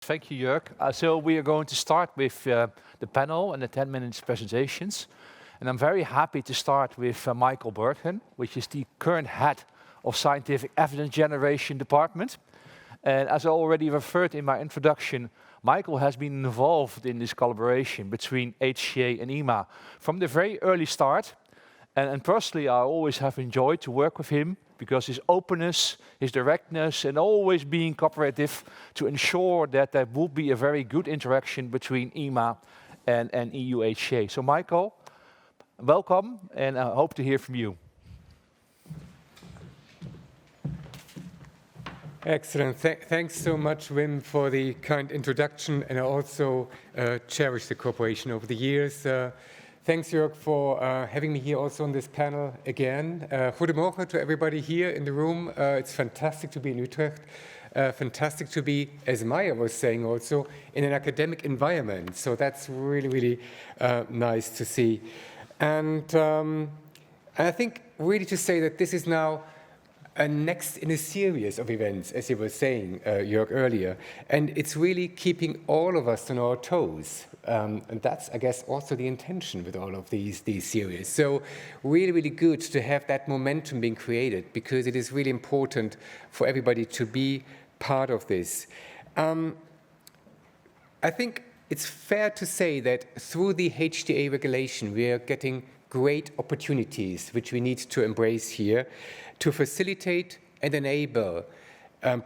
Thank you, Jörg. So we are going to start with the panel and the 10 minutes presentations. And I'm very happy to start with Michael Berntgen, which is the current head of Scientific Evidence Generation Department. And as I already referred in my introduction, Michael has been involved in this collaboration between HTA and EMA from the very early start. And personally, I always have enjoyed to work with him because his openness, his directness, and always being cooperative to ensure that there will be a very good interaction between EMA and EU HTA. So Michael, welcome, and I hope to hear from you. Excellent. Thanks so much, Wim, for the kind introduction, and I also cherish the cooperation over the years. Thanks, Jörg, for having me here also on this panel again. Goedemorgen to everybody here in the room. It's fantastic to be in Utrecht. Fantastic to be, as Maya was saying also, in an academic environment. So that's really, really nice to see. And I think really to say that this is now a next in a series of events, as you were saying, Jörg, earlier. And it's really keeping all of us on our toes. And that's, I guess, also the intention with all of these series. So really, really good to have that momentum being created, because it is really important for everybody to be part of this. I think it's fair to say that through the HTA regulation, we are getting great opportunities, which we need to embrace here, to facilitate and enable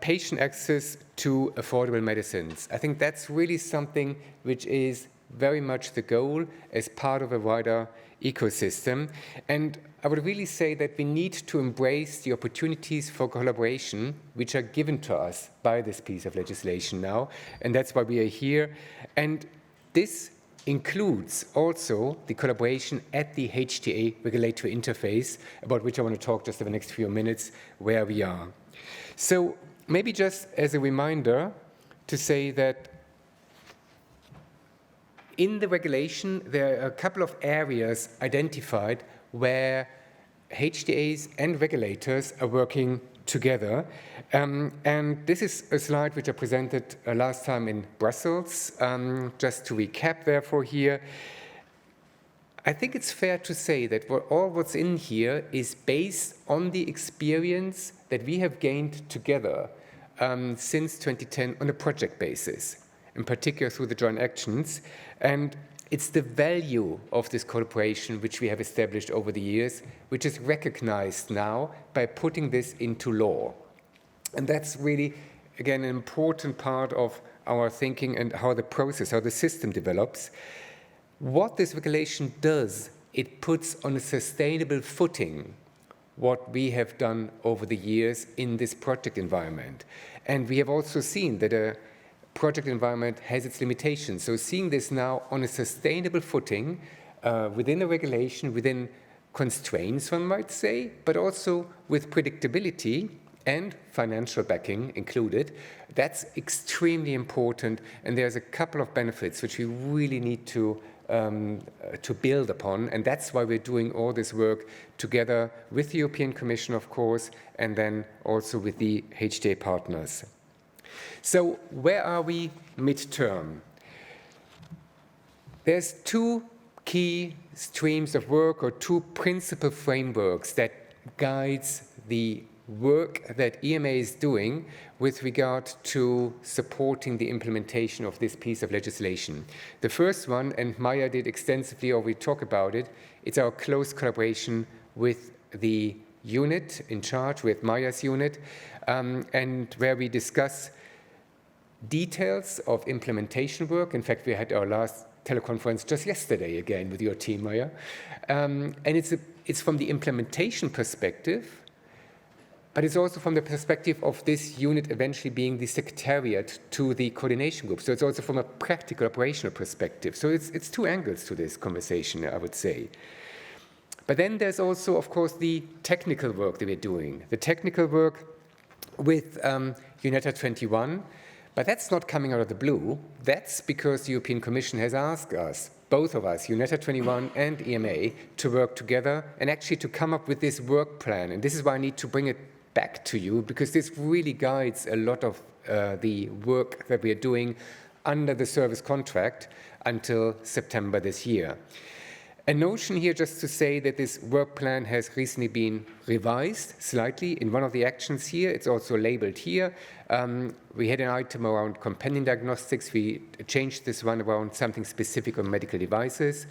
patient access to affordable medicines. I think that's really something which is very much the goal as part of a wider ecosystem. And I would really say that we need to embrace the opportunities for collaboration which are given to us by this piece of legislation now. And that's why we are here. And this includes also the collaboration at the HTA regulatory interface, about which I want to talk just in the next few minutes, where we are. So maybe just as a reminder to say that in the regulation, there are a couple of areas identified where HTAs and regulators are working together. And this is a slide which I presented last time in Brussels. Just to recap, therefore, here, I think it's fair to say that what's in here is based on the experience that we have gained together since 2010 on a project basis, in particular through the joint actions. And it's the value of this cooperation which we have established over the years, which is recognized now by putting this into law. And that's really, again, an important part of our thinking and how the process, how the system develops. What this regulation does, it puts on a sustainable footing what we have done over the years in this project environment. And we have also seen that a project environment has its limitations. So seeing this now on a sustainable footing within a regulation, within constraints, one might say, but also with predictability and financial backing included, that's extremely important. And there's a couple of benefits which we really need to build upon. And that's why we're doing all this work together with the European Commission, of course, and then also with the HTA partners. So where are we midterm? There's two key streams of work, or two principal frameworks that guides the work that EMA is doing with regard to supporting the implementation of this piece of legislation. The first one, and Maya did extensively already talk about it, it's our close collaboration with the unit in charge, with Maya's unit, and where we discuss details of implementation work. In fact, we had our last teleconference just yesterday again with your team, Maya. And it's from the implementation perspective, but it's also from the perspective of this unit eventually being the secretariat to the coordination group. So it's also from a practical operational perspective. So it's two angles to this conversation, I would say. But then there's also, of course, the technical work that we're doing. The technical work with UNETA 21, but that's not coming out of the blue. That's because the European Commission has asked us, both of us, UNETA 21 and EMA, to work together and actually to come up with this work plan. And this is why I need to bring it back to you, because this really guides a lot of the work that we are doing under the service contract until September this year. A notion here just to say that this work plan has recently been revised slightly in one of the actions here. It's also labeled here. We had an item around companion diagnostics. We changed this one around something specific on medical devices.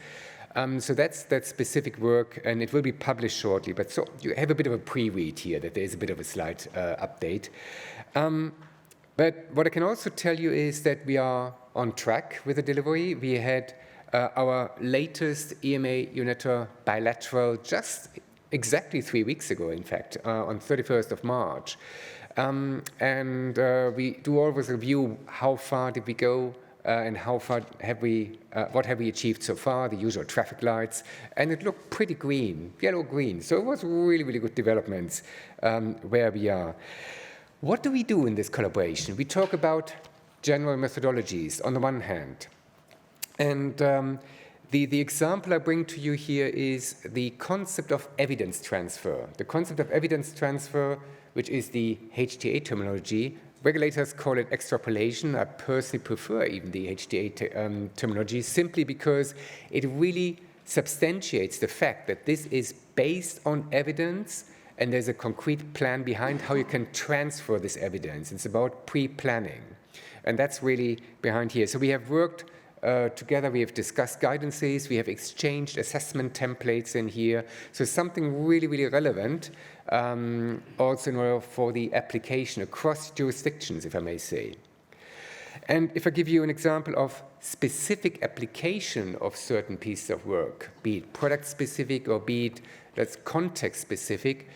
So that's that specific work, and it will be published shortly. But so you have a bit of a pre-read here, that there is a bit of a slight update. But what I can also tell you is that we are on track with the delivery. We had our latest EMA UNETR bilateral just exactly 3 weeks ago, in fact, on 31st of March. And we do always review how far did we go and how far have we, what have we achieved so far, the usual traffic lights, and it looked pretty green, yellow-green. So it was really, really good developments where we are. What do we do in this collaboration? We talk about general methodologies on the one hand. And the example I bring to you here is the concept of evidence transfer. The concept of evidence transfer, which is the HTA terminology. Regulators call it extrapolation. I personally prefer even the HTA terminology simply because it really substantiates the fact that this is based on evidence and there's a concrete plan behind how you can transfer this evidence. It's about pre-planning. And that's really behind here. So we have worked together, we have discussed guidances, we have exchanged assessment templates in here. So something really, really relevant also in order for the application across jurisdictions, if I may say. And if I give you an example of specific application of certain pieces of work, be it product specific or be it that's context specific,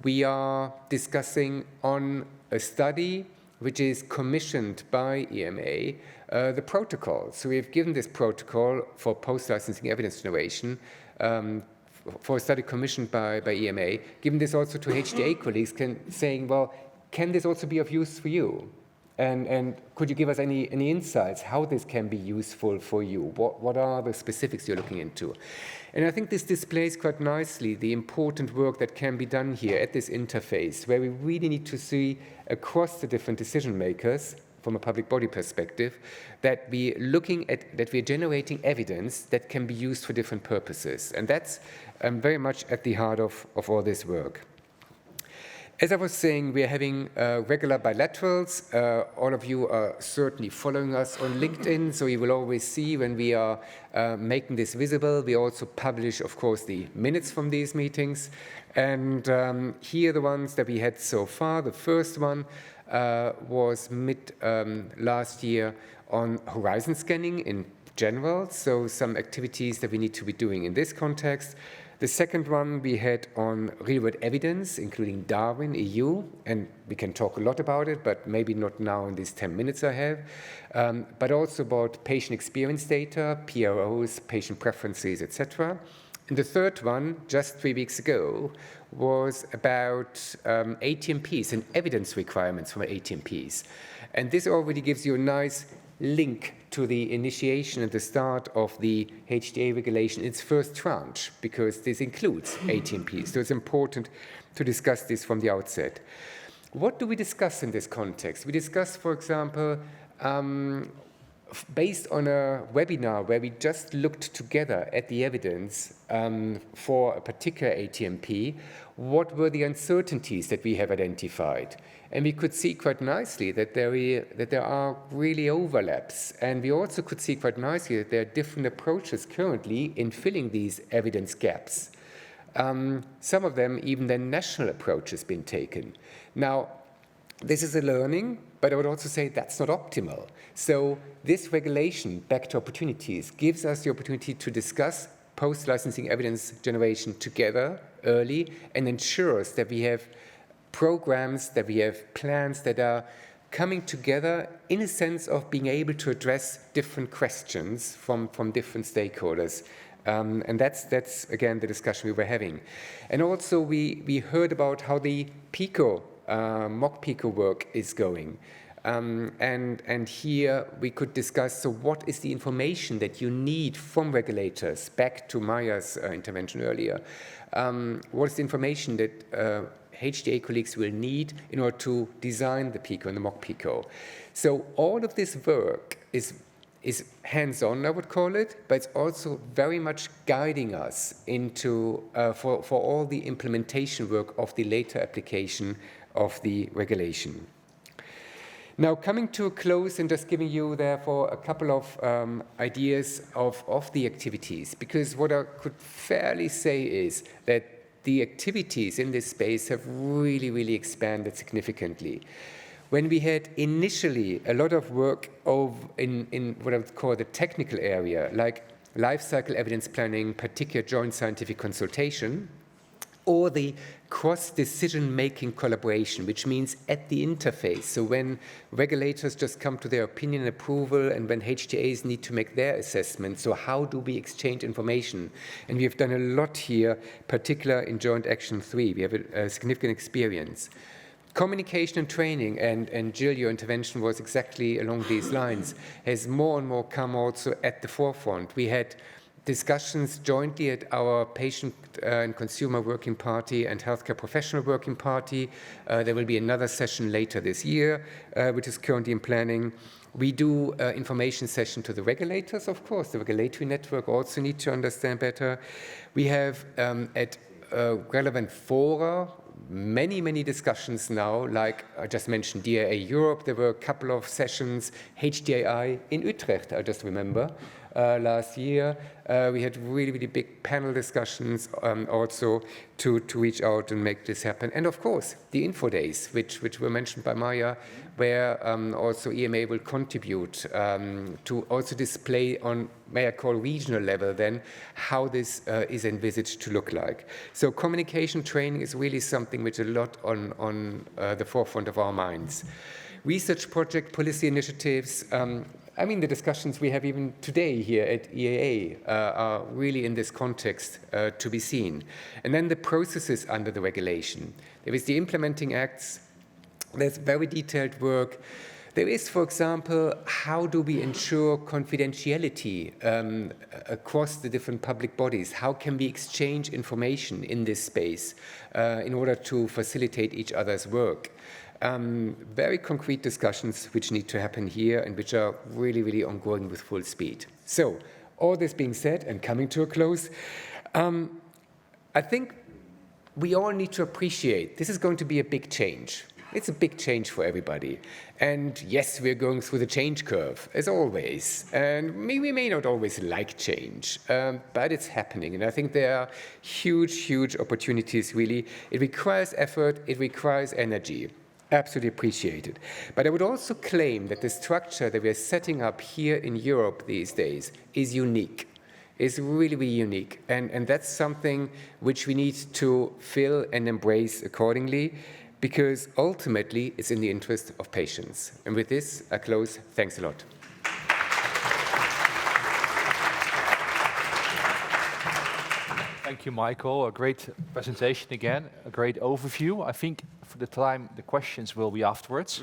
we are discussing on a study which is commissioned by EMA, the protocol. So we've given this protocol for post-licensing evidence generation for a study commissioned by EMA, given this also to HTA colleagues, saying, well, can this also be of use for you? And could you give us any insights how this can be useful for you? What are the specifics you're looking into? And I think this displays quite nicely the important work that can be done here at this interface, where we really need to see across the different decision makers from a public body perspective, that we're looking at, that we're generating evidence that can be used for different purposes. And that's very much at the heart of all this work. As I was saying, we're having regular bilaterals. All of you are certainly following us on LinkedIn, so you will always see when we are making this visible. We also publish, of course, the minutes from these meetings. And here are the ones that we had so far. The first one was mid last year on horizon scanning in general, so some activities that we need to be doing in this context. The second one we had on real-world evidence, including Darwin, EU, and we can talk a lot about it, but maybe not now in these 10 minutes I have, but also about patient experience data, PROs, patient preferences, etc. And the third one, just 3 weeks ago, was about ATMPs and evidence requirements from ATMPs. And this already gives you a nice link to the initiation and the start of the HTA regulation, its first tranche, because this includes ATMPs. So it's important to discuss this from the outset. What do we discuss in this context? We discuss, for example, based on a webinar where we just looked together at the evidence for a particular ATMP, what were the uncertainties that we have identified? And we could see quite nicely that there are really overlaps. And we also could see quite nicely that there are different approaches currently in filling these evidence gaps. Some of them, even the national approach has been taken. Now, this is a learning, but I would also say that's not optimal. So this regulation, back to opportunities, gives us the opportunity to discuss post-licensing evidence generation together early and ensures that we have programs, that we have plans that are coming together in a sense of being able to address different questions from different stakeholders. And that's again, the discussion we were having. And also we heard about how the PICO, mock PICO work is going. And here we could discuss, so what is the information that you need from regulators, back to Maya's intervention earlier. What is the information that HTA colleagues will need in order to design the PICO and the mock PICO. So all of this work is hands-on, I would call it, but it's also very much guiding us into, for all the implementation work of the later application of the regulation. Now, coming to a close and just giving you, therefore, a couple of ideas of the activities, because what I could fairly say is that the activities in this space have really, really expanded significantly. When we had initially a lot of work in what I would call the technical area, like life cycle evidence planning, particular joint scientific consultation, or the cross-decision-making collaboration, which means at the interface. So when regulators just come to their opinion and approval, and when HTAs need to make their assessment, so how do we exchange information? And we have done a lot here, particularly in Joint Action 3. We have a significant experience. Communication and training, and Jill, your intervention was exactly along these lines, has more and more come also at the forefront. We had discussions jointly at our patient and consumer working party and healthcare professional working party. There will be another session later this year, which is currently in planning. We do information session to the regulators, of course. The regulatory network also need to understand better. We have at relevant fora, many discussions now, like I just mentioned EAA Europe. There were a couple of sessions, HDAI in Utrecht, I just remember, last year. We had really big panel discussions also to reach out and make this happen. And of course, the info days, which were mentioned by Maya, where also EMA will contribute to also display on, may I call, regional level then, how this is envisaged to look like. So communication training is really something which is a lot on the forefront of our minds. Research project, policy initiatives, I mean, the discussions we have even today here at EAA are really in this context to be seen. And then the processes under the regulation. There is the implementing acts. There's very detailed work. There is, for example, how do we ensure confidentiality across the different public bodies? How can we exchange information in this space in order to facilitate each other's work? Very concrete discussions which need to happen here and which are really ongoing with full speed. So, all this being said and coming to a close, I think we all need to appreciate this is going to be a big change. It's a big change for everybody. And yes, we're going through the change curve, as always. And we may not always like change, but it's happening. And I think there are huge opportunities, really. It requires effort. It requires energy. Absolutely appreciated. But I would also claim that the structure that we're setting up here in Europe these days is unique. It's really unique. And that's something which we need to fill and embrace accordingly, because ultimately it's in the interest of patients. And with this, I close. Thanks a lot. Thank you, Michael. A great presentation again, a great overview. I think for the time, the questions will be afterwards.